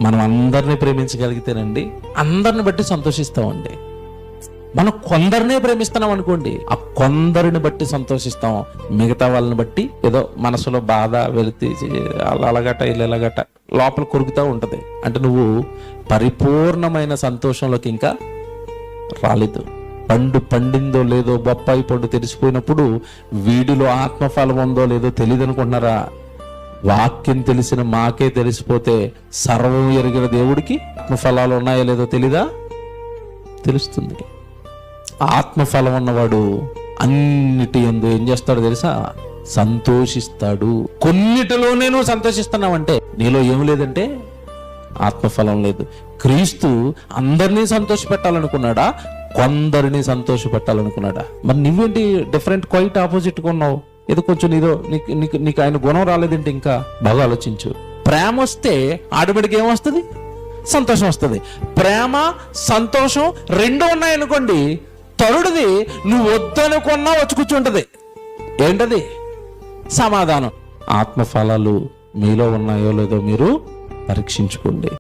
మనం అందరినీ ప్రేమించగలిగితేనండి అందరిని బట్టి సంతోషిస్తామండి. మనం కొందరినే ప్రేమిస్తున్నాం అనుకోండి, ఆ కొందరిని బట్టి సంతోషిస్తాం. మిగతా వాళ్ళని బట్టి ఏదో మనసులో బాధ వెళితే అలాగట ఇలాగట లోపల కొరుకుతూ ఉంటది. అంటే నువ్వు పరిపూర్ణమైన సంతోషంలోకి ఇంకా రాలేదు. పండు పండిందో లేదో, బొప్పాయి పండు తెలిసిపోయినప్పుడు వీడిలో ఆత్మఫలం ఉందో లేదో తెలియదు అనుకుంటున్నారా? వాక్యం తెలిసిన మాకే తెలిసిపోతే సర్వం ఎరిగిన దేవుడికి ఆత్మఫలాలు ఉన్నాయో లేదో తెలీదా? తెలుస్తుంది. ఆత్మఫలం ఉన్నవాడు అన్నిటి యందు ఏం చేస్తాడో తెలుసా? సంతోషిస్తాడు. కొన్నిటిలోనే నువ్వు సంతోషిస్తున్నావంటే నీలో ఏం లేదంటే ఆత్మఫలం లేదు. క్రీస్తు అందరినీ సంతోష పెట్టాలనుకున్నాడా? కొందరిని సంతోష పెట్టాలనుకున్నాడా? మరి నువ్వేంటి డిఫరెంట్, క్వైట్ ఆపోజిట్ కొన్నావు? ఏదో కొంచెం నీదో నీకు ఆయన గుణం రాలేదంటే ఇంకా బాగా ఆలోచించు. ప్రేమ వస్తే ఆటోమేటిక్ ఏమొస్తుంది? సంతోషం వస్తుంది. ప్రేమ సంతోషం రెండు ఉన్నాయనుకోండి, తరుడిది నువ్వు వద్దనుకున్నా వచ్చి కూర్చుంటది. ఏంటది? సమాధానం. ఆత్మఫలాలు మీలో ఉన్నాయో లేదో మీరు పరీక్షించుకోండి.